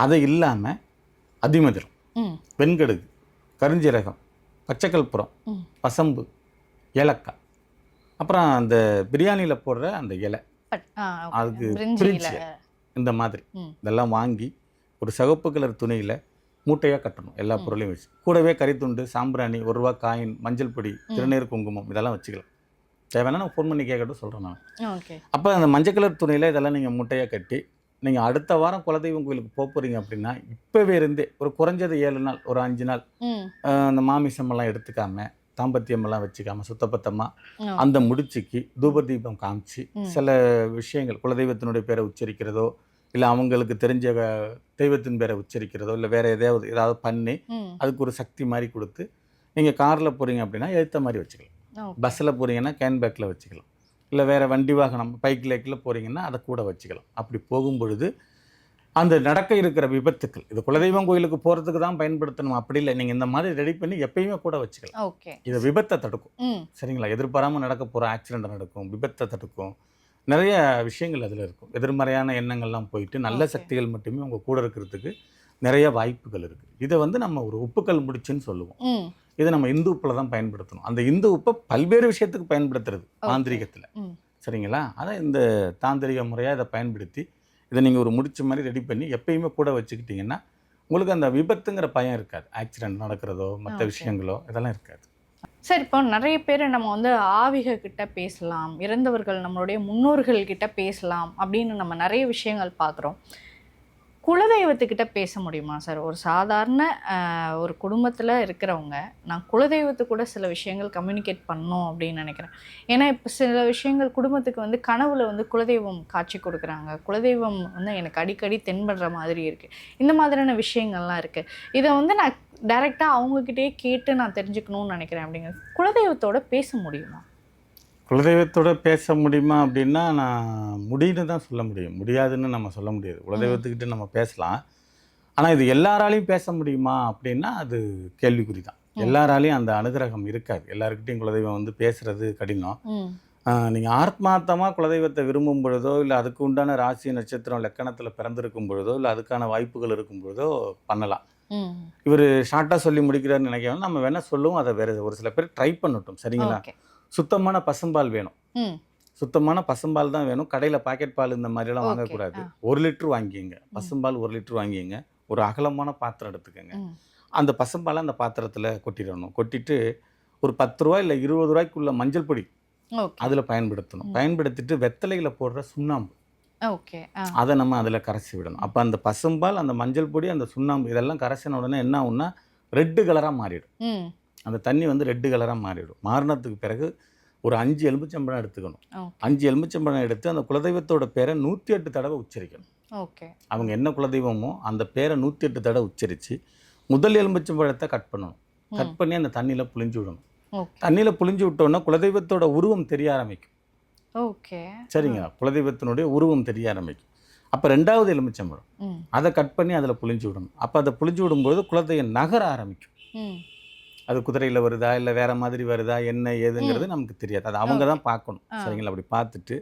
அது இல்லாமல் அதிமதுரம், வெண்கடுகு, கருஞ்சீரகம், பச்சைக்கல்புரம், பசம்பு, ஏலக்காய், அப்புறம் அந்த பிரியாணியில் போடுற அந்த இலை, அதுக்கு பிரிஞ்சி, இந்த மாதிரி இதெல்லாம் வாங்கி ஒரு சிவப்பு கலர் துணியில் மூட்டையாக கட்டணும். எல்லா பொருளையும் வச்சு கூடவே கறித்துண்டு, சாம்பிராணி, 1 ரூபா காயின், மஞ்சள் பொடி, திருநீர், குங்குமம் இதெல்லாம் வச்சுக்கலாம். தேவைன்னா நான் ஃபோன் பண்ணி கேட்கட்டும் சொல்கிறேன் நான். ஓகே. அப்போ அந்த மஞ்சள் கலர் துணியில் இதெல்லாம் நீங்கள் முட்டையாக கட்டி நீங்கள் அடுத்த வாரம் குலதெய்வம் கோயிலுக்கு போகிறீங்க அப்படின்னா இப்போவே இருந்தே ஒரு குறைஞ்சது 7 நாள், ஒரு 5 நாள் அந்த மாமிசமெல்லாம் எடுத்துக்காமல், தாம்பத்தியமெல்லாம் வச்சுக்காமல் சுத்தபத்தமாக அந்த முடிச்சுக்கு தூப தீபம் காமிச்சு சில விஷயங்கள் குலதெய்வத்தினுடைய பேரை உச்சரிக்கிறதோ, இல்லை அவங்களுக்கு தெரிஞ்ச தெய்வத்தின் பேரை உச்சரிக்கிறதோ, இல்லை வேறு ஏதாவது பண்ணி அதுக்கு ஒரு சக்தி மாதிரி கொடுத்து நீங்கள் காரில் போகிறீங்க அப்படின்னா எடுத்த மாதிரி வச்சுக்கலாம். பஸ்ஸில் போகிறீங்கன்னா கேன்பேக்கில் வச்சுக்கலாம், இல்லை வேறு வண்டி வாகனம் பைக்கில் போகிறீங்கன்னா அதை கூட வச்சுக்கலாம். அப்படி போகும்பொழுது அந்த நடக்க இருக்கிற விபத்துக்கள், இது குலதெய்வம் கோயிலுக்கு போகிறதுக்கு தான் பயன்படுத்தணும் அப்படி இல்லை, நீங்கள் இந்த மாதிரி ரெடி பண்ணி எப்பயுமே கூட வச்சுக்கலாம். ஓகே. இது விபத்தை தடுக்கும். சரிங்களா? எதிர்பாராமல் நடக்க போகிற ஆக்சிடெண்ட் நடக்கும், விபத்தை தடுக்கும், நிறைய விஷயங்கள் அதில் இருக்கும். எதிர்மறையான எண்ணங்கள்லாம் போயிட்டு நல்ல சக்திகள் மட்டுமே உங்கள் கூட இருக்கிறதுக்கு நிறைய வாய்ப்புகள் இருக்குது. இதை வந்து நம்ம ஒரு உப்புக்கல் முடிச்சுன்னு சொல்லுவோம். இதை நம்ம இந்து உப்பில் தான் பயன்படுத்தணும். அந்த இந்து உப்பை பல்வேறு விஷயத்துக்கு பயன்படுத்துறது தாந்திரிகத்தில். சரிங்களா? அதான் இந்த தாந்திரிக முறையாக இதை பயன்படுத்தி இதை நீங்கள் ஒரு முடிச்ச மாதிரி ரெடி பண்ணி எப்பயுமே கூட வச்சுக்கிட்டிங்கன்னா உங்களுக்கு அந்த விபத்துங்கிற பயம் இருக்காது. ஆக்சிடென்ட் நடக்கிறதோ மற்ற விஷயங்களோ இதெல்லாம் இருக்காது. சார், இப்போ நிறைய பேர் நம்ம வந்து ஆவிக கிட்ட பேசலாம், இறந்தவர்கள் நம்மளுடைய முன்னோர்கள் கிட்ட பேசலாம் அப்படின்னு நம்ம நிறைய விஷயங்கள் பார்க்குறோம். குலதெய்வத்துக்கிட்ட பேச முடியுமா சார்? ஒரு சாதாரண ஒரு குடும்பத்தில் இருக்கிறவங்க நான் குலதெய்வத்து கூட சில விஷயங்கள் கம்யூனிகேட் பண்ணணும் அப்படின்னு நினைக்கிறேன். ஏன்னா இப்போ சில விஷயங்கள் குடும்பத்துக்கு வந்து கனவுல வந்து குலதெய்வம் காட்சி கொடுக்குறாங்க, குலதெய்வம் வந்து எனக்கு அடிக்கடி தென்படுற மாதிரி இருக்குது, இந்த மாதிரியான விஷயங்கள்லாம் இருக்குது. இதை வந்து நான் டைரெக்டாக அவங்கக்கிட்டே கேட்டு நான் தெரிஞ்சுக்கணும்னு நினைக்கிறேன். அப்படிங்கிறது குலதெய்வத்தோட பேச முடியுமா? குலதெய்வத்தோட பேச முடியுமா அப்படின்னா நான் முடியுன்னு தான் சொல்ல முடியும், முடியாதுன்னு நம்ம சொல்ல முடியாது. குலதெய்வத்துக்கிட்ட நம்ம பேசலாம், ஆனால் இது எல்லாராலையும் பேச முடியுமா அப்படின்னா அது கேள்விக்குறி தான். எல்லாராலையும் அந்த அனுகிரகம் இருக்காது. எல்லாருக்கிட்டையும் குலதெய்வம் வந்து பேசுறது கடினம். நீங்கள் ஆத்மார்த்தமாக குலதெய்வத்தை விரும்பும் பொழுதோ, இல்லை அதுக்கு உண்டான ராசி நட்சத்திரம் லக்கணத்தில் பிறந்திருக்கும் பொழுதோ, இல்லை அதுக்கான வாய்ப்புகள் இருக்கும் பொழுதோ பண்ணலாம். ம். இவர் ஷார்ட்டாக சொல்லி முடிக்கிறாருன்னு நினைக்கிறோம். நம்ம வேணால் சொல்லுவோம், அதை வேறு ஒரு சில பேர் ட்ரை பண்ணட்டும். சரிங்களா? ஓகே. சுத்தமான பசும்பால் வேணும். ம். சுத்தமான பசும்பால் தான் வேணும். கடையில் பாக்கெட் பால் இந்த மாதிரிலாம் ஓகே. வாங்கக்கூடாது. 1 லிட்டர் வாங்கிங்க. பசும்பால் 1 லிட்டர் வாங்கிங்க. ஒரு அகலமான பாத்திரம் எடுத்துக்கோங்க. ம். அந்த பசும்பாலை அந்த பாத்திரத்தில் கொட்டிடணும். கொட்டிட்டு ஒரு 10 ரூபா இல்லை 20 ரூபாய்க்குள்ள மஞ்சள் பொடி ஓகே. அதில் பயன்படுத்தணும். பயன்படுத்திட்டு வெத்தலையில் போடுற சுண்ணாம்பு ஓகே. அதை நம்ம அதில் கரைச்சி விடணும். அப்போ அந்த பசும்பால், அந்த மஞ்சள் பொடி, அந்த சுண்ணாம்பு இதெல்லாம் கரைச்சின உடனே என்ன ஆகும்னா ரெட்டு கலராக மாறிடும். ம். அந்த தண்ணி வந்து ரெட்டு கலராக மாறிடும். மாறினதுக்கு பிறகு ஒரு 5 எலுமிச்சம்பழம் எடுத்துக்கணும். ஓகே. 5 எலுமிச்சம்பழம் எடுத்து அந்த குலதெய்வத்தோட பேரை 108 தடவை உச்சரிக்கணும். ஓகே. அவங்க என்ன குலதெய்வமோ அந்த பேரை 108 தடவை உச்சரித்து முதல் எலுமிச்சம்பழத்தை கட் பண்ணணும். கட் பண்ணி அந்த தண்ணியில் புழிஞ்சு விடணும். ஓகே. தண்ணியில் புழிஞ்சு விட்டோன்னா குலதெய்வத்தோட உருவம் தெரிய ஆரம்பிக்கும். ஓகே. சரிங்களா? குலதெய்வத்தினுடைய உருவம் தெரிய ஆரம்பிக்கும். அப்போ 2வது எலுமிச்சம்பழம் ம். அதை கட் பண்ணி அதில் புழிஞ்சு விடணும். அப்போ அதை புழிஞ்சு விடும்போது குலதெய்வம் நகர ஆரம்பிக்கும். ம். அது குதிரையில் வருதா இல்லை வேறு மாதிரி வருதா என்ன ஏதுங்கிறது நமக்கு தெரியாது. அது அவங்க தான் பார்க்கணும். சரிங்களா? அப்படி பார்த்துட்டு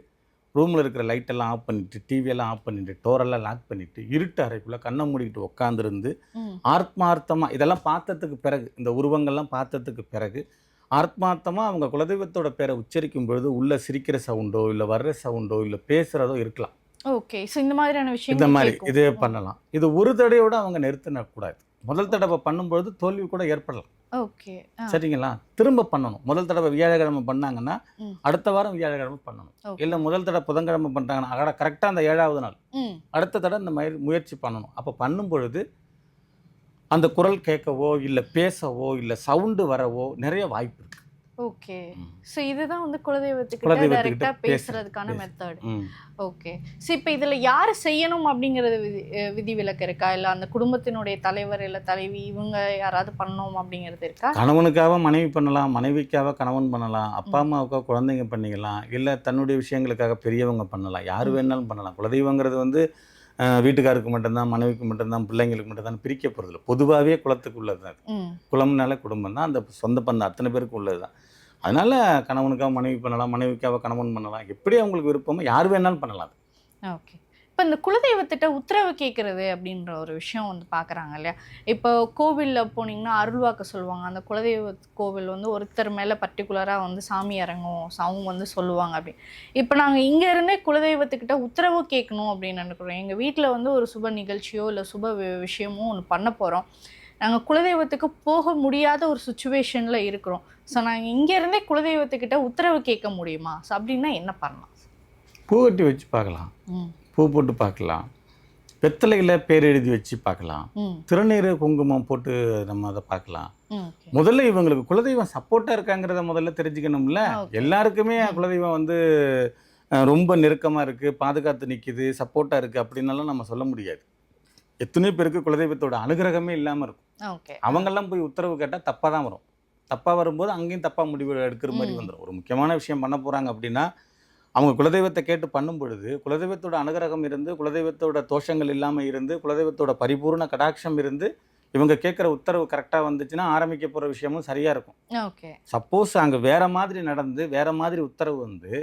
ரூமில் இருக்கிற லைட்டெல்லாம் ஆஃப் பண்ணிவிட்டு, டிவியெல்லாம் ஆஃப் பண்ணிவிட்டு, டோரெல்லாம் லாக் பண்ணிவிட்டு, இருட்டு அறைக்குள்ளே கண்ணை மூடிக்கிட்டு உட்காந்துருந்து ம். ஆத்மார்த்தமாக இதெல்லாம் பார்த்ததுக்கு பிறகு, இந்த உருவங்கள்லாம் பார்த்ததுக்கு பிறகு ஆத்மார்த்தமாக அவங்க குலதெய்வத்தோட பேரை உச்சரிக்கும் பொழுது உள்ளே சிரிக்கிற சவுண்டோ இல்லை வர்ற சவுண்டோ இல்லை பேசுகிறதோ இருக்கலாம். ஓகே. ஸோ இந்த மாதிரியான இந்த விஷயம் மாதிரி இதே பண்ணலாம். இது ஒரு தடையோட அவங்க நிறுத்தினக்கூடாது. முதல் தடவை பண்ணும்பொழுது தோல்வி கூட ஏற்படலாம். ஓகே. சரிங்களா? திரும்ப பண்ணணும். முதல் தடவை வியாழக்கிழமை பண்ணாங்கன்னா ம். அடுத்த வாரம் வியாழக்கிழமை பண்ணணும். ஓகே. இல்லை முதல் தடவை புதன்கிழமை பண்ணுறாங்கன்னா கரெக்டாக அந்த 7வது நாள் ம். அடுத்த தடவை இந்த மாதிரி முயற்சி பண்ணணும். அப்போ பண்ணும் பொழுது அந்த குரல் கேட்கவோ இல்லை பேசவோ இல்லை சவுண்டு வரவோ நிறைய வாய்ப்பு இருக்கு. ஓகே. ஸோ இதுதான் வந்து குலதெய்வத்துக்கிட்ட குலதெய்வத்துக்கிட்ட டைரெக்டாக பேசுறதுக்கான மெத்தட். ம். ஓகே. ஸோ இப்போ இதில் யார் செய்யணும் அப்படிங்கிறது விதிவிலக்கு இருக்கா? இல்லை அந்த குடும்பத்தினுடைய தலைவர் இல்லை தலைவி இவங்க யாராவது பண்ணணும் அப்படிங்கிறது இருக்கா? கணவனுக்காக மனைவி பண்ணலாம், மனைவிக்காக கணவன் பண்ணலாம், அப்பா அம்மாவுக்காக குழந்தைங்க பண்ணிக்கலாம், இல்லை தன்னுடைய விஷயங்களுக்காக பெரியவங்க பண்ணலாம், யார் வேணாலும் பண்ணலாம். குலதெய்வங்கிறது வந்து வீட்டுக்காருக்கு மட்டும்தான், மனைவிக்கு மட்டும்தான், பிள்ளைங்களுக்கு மட்டும்தான் பிரிக்க போகிறதில்ல. பொதுவாகவே குலத்துக்கு உள்ளது தான். ம். குலம்னால குடும்பம் தான். அந்த சொந்த பந்தம் அத்தனை பேருக்கு உள்ளது தான். அதனால் கணவனுக்காக மனைவி பண்ணலாம், மனைவிக்காக கணவன் பண்ணலாம், எப்படி அவங்களுக்கு விருப்பமோ யார் வேணாலும் பண்ணலாம். ஓகே. இப்போ இந்த குலதெய்வத்திட்ட உத்தரவு கேட்குறது அப்படின்ற ஒரு விஷயம் வந்து பார்க்குறாங்க இல்லையா? இப்போ கோவிலில் போனீங்கன்னா அருள்வாக்கு சொல்லுவாங்க. அந்த குலதெய்வ கோவில் வந்து ஒருத்தர் மேலே பர்டிகுலராக வந்து சாமி இறங்கும், அவங்க வந்து சொல்லுவாங்க அப்படி. இப்போ நாங்கள் இங்கே இருந்தே குலதெய்வத்துக்கிட்ட உத்தரவு கேட்கணும் அப்படின்னு நினைக்கிறோம். எங்கள் வீட்டில் வந்து ஒரு சுப நிகழ்ச்சியோ இல்லை சுப விஷயமோ ஒன்று பண்ண போகிறோம். நாங்கள் குலதெய்வத்துக்கு போக முடியாத ஒரு சுச்சுவேஷனில் இருக்கிறோம். ஸோ நாங்கள் இங்கேருந்தே குலதெய்வத்துக்கிட்ட உத்தரவு கேட்க முடியுமா? ஸோ அப்படின்னா என்ன பண்ணலாம்? பூ கட்டி வச்சு பார்க்கலாம், ம். பூ போட்டு பார்க்கலாம், வெத்தலையில் பேர் எழுதி வச்சு பார்க்கலாம், ம். திருநீர் குங்குமம் போட்டு நம்ம அதை பார்க்கலாம். ம். முதல்ல இவங்களுக்கு குலதெய்வம் சப்போர்ட்டாக இருக்காங்கிறத முதல்ல தெரிஞ்சுக்கணும்ல. ஓகே. எல்லாருக்குமே குலதெய்வம் வந்து ரொம்ப நெருக்கமாக இருக்குது, பாதுகாத்து நிற்கிது, சப்போர்ட்டாக இருக்குது அப்படின்னலாம் நம்ம சொல்ல முடியாது. எத்தனையோ பேருக்கு குலதெய்வத்தோட அனுகிரகமே இல்லாமல் இருக்கும். ஓகே. அவங்கெல்லாம் போய் உத்தரவு கேட்டால் தப்பாக தான் வரும். தப்பாக வரும்போது அங்கேயும் தப்பாக முடிவு எடுக்கிற மாதிரி வந்துடும். ஒரு முக்கியமான விஷயம் பண்ண போகிறாங்க அப்படின்னா அவங்க குலதெய்வத்தை கேட்டு பண்ணும் பொழுது குலதெய்வத்தோட அனுகிரகம் இருந்து, குலதெய்வத்தோட தோஷங்கள் இல்லாமல் இருந்து, குலதெய்வத்தோட பரிபூர்ண கடாட்சம் இருந்து இவங்க கேட்குற உத்தரவு கரெக்டாக வந்துச்சுன்னா ஆரம்பிக்க போகிற விஷயமும் சரியாக இருக்கும். ஓகே. சப்போஸ் அங்கே வேறு மாதிரி நடந்து வேறு மாதிரி உத்தரவு வந்து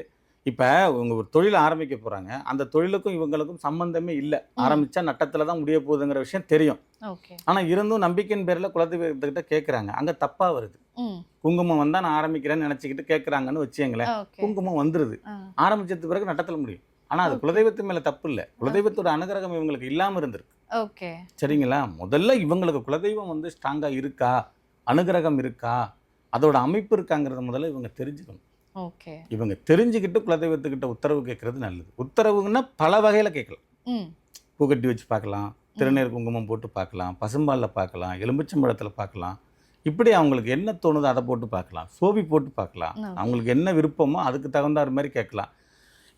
இப்போ இவங்க ஒரு தொழில் ஆரம்பிக்க போகிறாங்க, அந்த தொழிலுக்கும் இவங்களுக்கும் சம்மந்தமே இல்லை, ஆரம்பித்தா நட்டத்தில் தான் முடிய போகுதுங்கிற விஷயம் தெரியும். ஓகே. ஆனால் இருந்தும் நம்பிக்கையின் பேரில் குலதெய்வத்துக்கிட்ட கேட்குறாங்க, அங்கே தப்பாக வருது. ம். குங்குமம் வந்தால் நான் ஆரம்பிக்கிறேன்னு நினச்சிக்கிட்டு கேட்குறாங்கன்னு வச்சுங்களேன், ஓகே. குங்குமம் வந்துடுது. ஆரம்பிச்சது பிறகு நட்டத்தில் முடியும். ஆனால் அது குலதெய்வத்து மேலே தப்பு இல்லை, குலதெய்வத்தோட அனுகிரகம் இவங்களுக்கு இல்லாமல் இருந்திருக்கு. ஓகே. சரிங்களா? முதல்ல இவங்களுக்கு குலதெய்வம் வந்து ஸ்ட்ராங்காக இருக்கா, அனுகிரகம் இருக்கா, அதோட அமைப்பு இருக்காங்கிறத முதல்ல இவங்க தெரிஞ்சுக்கணும். ஓகே. இவங்க தெரிஞ்சுக்கிட்டு குலதெய்வத்துக்கிட்ட உத்தரவு கேட்கறது நல்லது. உத்தரவுன்னா பல வகையில் கேட்கலாம். ம். பூ கட்டி வச்சு பார்க்கலாம், திருநீர் குங்குமம் போட்டு பார்க்கலாம், பசும்பாலில் பார்க்கலாம், எலுமிச்சம்பழத்தில் பார்க்கலாம். இப்படி அவங்களுக்கு என்ன தோணுதோ அதை போட்டு பார்க்கலாம், சோபி போட்டு பார்க்கலாம். அவங்களுக்கு என்ன விருப்பமோ அதுக்கு தகுந்தாறு மாதிரி கேட்கலாம்.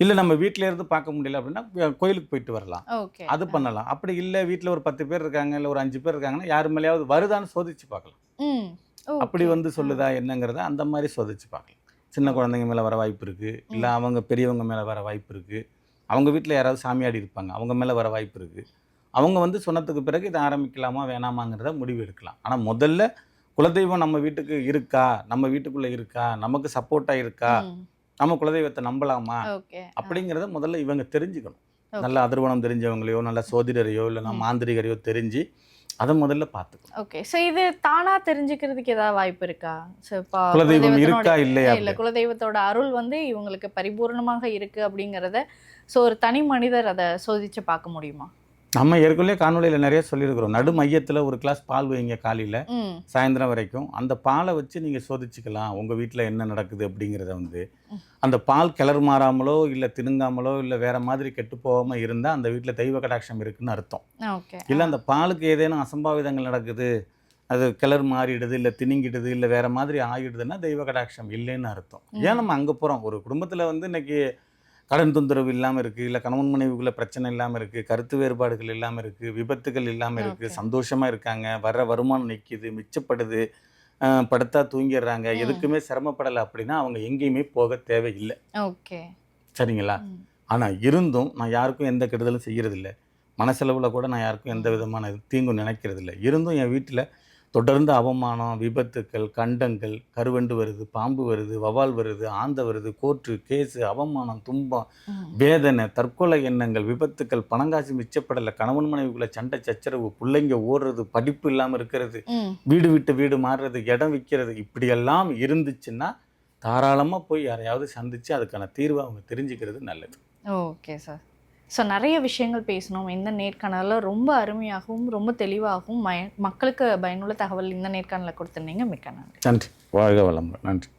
இல்லை நம்ம வீட்டில இருந்து பார்க்க முடியல அப்படின்னா கோயிலுக்கு போயிட்டு வரலாம், ஓகே. அது பண்ணலாம். அப்படி இல்லை வீட்டில் ஒரு 10 பேர் இருக்காங்க, இல்லை ஒரு 5 பேர் இருக்காங்கன்னா யார் மேலேயாவது வருதான்னு சோதிச்சு பார்க்கலாம். ம். அப்படி வந்து சொல்லுதா என்னங்கிறத அந்த மாதிரி சோதிச்சு பார்க்கலாம். சின்ன குழந்தைங்க மேலே வர வாய்ப்பு இருக்குது, இல்லை அவங்க பெரியவங்க மேலே வர வாய்ப்பு இருக்குது, அவங்க வீட்டில் யாராவது சாமியாடி இருப்பாங்க அவங்க மேலே வர வாய்ப்பு இருக்குது. அவங்க வந்து சொன்னதுக்கு பிறகு இதை ஆரம்பிக்கலாமா வேணாமாங்கிறத முடிவு எடுக்கலாம். ஆனால் முதல்ல குலதெய்வம் நம்ம வீட்டுக்கு இருக்கா, நம்ம வீட்டுக்குள்ளே இருக்கா, நமக்கு சப்போர்ட்டாக இருக்கா, நம்ம குலதெய்வத்தை நம்பலாமா அப்படிங்கிறத முதல்ல இவங்க தெரிஞ்சுக்கணும். நல்ல அதிர்வனம் தெரிஞ்சவங்களையோ, நல்ல சோதிடரையோ, இல்லைனா மாந்திரிகரையோ தெரிஞ்சு அதை முதல்ல பார்த்துக்கணும். ஓகே. ஸோ இது தானா தெரிஞ்சுக்கிறதுக்கு ஏதாவது வாய்ப்பு இருக்கா? ஸோ இப்போ குலதெய்வம் இருக்கா இல்லையா? இல்லை, குலதெய்வத்தோட அருள் வந்து இவங்களுக்கு பரிபூர்ணமாக இருக்கு அப்படிங்கிறத ஸோ ஒரு தனி மனிதர் அதை சோதிச்சு பார்க்க முடியுமா? நம்ம ஏற்கனவே காணொலியில் நிறைய சொல்லியிருக்கிறோம். நடு மையத்தில் ஒரு கிளாஸ் பால் வைங்க காலையில் சாயந்தரம் வரைக்கும். அந்த பாலை வச்சு நீங்கள் சோதிச்சுக்கலாம் உங்கள் வீட்டில் என்ன நடக்குது அப்படிங்கிறத வந்து. அந்த பால் கிளறு மாறாமலோ இல்லை திணுங்காமலோ இல்லை வேற மாதிரி கெட்டு போகாமல் இருந்தால் அந்த வீட்டில் தெய்வ கடாட்சம் இருக்குன்னு அர்த்தம். ஓகே. இல்லை அந்த பாலுக்கு ஏதேனும் அசம்பாவிதங்கள் நடக்குது, அது கிளறு மாறிடுது, இல்லை திணிங்கிடுது, இல்லை வேற மாதிரி ஆகிடுதுன்னா தெய்வ கடாட்சம் இல்லைன்னு அர்த்தம். ஏன் நம்ம அங்கே போகிறோம்? ஒரு குடும்பத்தில் வந்து இன்னைக்கு கடன் தொந்தரவு இல்லாமல் இருக்குது, இல்லை கணவன் மனைவிக்குள்ள பிரச்சனை இல்லாமல் இருக்குது, கருத்து வேறுபாடுகள் இல்லாமல் இருக்குது, விபத்துகள் இல்லாமல் இருக்குது, சந்தோஷமாக இருக்காங்க, வர்ற வருமானம் நிற்கிது, மிச்சப்படுது, படுத்தா தூங்கிடுறாங்க, எதுக்குமே சிரமப்படலை அப்படின்னா அவங்க எங்கேயுமே போக தேவையில்லை. ஓகே, சரிங்களா? ஆனால் இருந்தும் நான் யாருக்கும் எந்த கெடுதலும் செய்கிறதில்ல, மனசெலவில் கூட நான் யாருக்கும் எந்த விதமான தீங்கும் நினைக்கிறதில்ல. இருந்தும் என் வீட்டில் தொடர்ந்து அவமானம், விபத்துக்கள், கண்டங்கள், கருவண்டு வருது, பாம்பு வருது, வவால் வருது, ஆந்த வருது, கோர்ட்டு கேஸு, அவமானம், துன்பம், வேதனை, தற்கொலை எண்ணங்கள், விபத்துக்கள், பணங்காசு மிச்சப்படலை, கணவன் மனைவிக்குள்ள சண்டை சச்சரவு, பிள்ளைங்க ஓடுறது, படிப்பு இல்லாமல் இருக்கிறது, வீடு விட்டு வீடு மாறுறது, இடம் விற்கிறது, இப்படியெல்லாம் இருந்துச்சுன்னா தாராளமாக போய் யாரையாவது சந்தித்து அதுக்கான தீர்வை அவங்க தெரிஞ்சுக்கிறது நல்லது. Okay sir. ஸோ நிறைய விஷயங்கள் பேசணும். இந்த நேர்காணலில் ரொம்ப அருமையாகவும் ரொம்ப தெளிவாகவும் மக்களுக்கு பயனுள்ள தகவல் இந்த நேர்காணலில் கொடுத்துருந்தீங்க. மிக்க நன்றி. நன்றி. வாழ்க வளமுடன். நன்றி.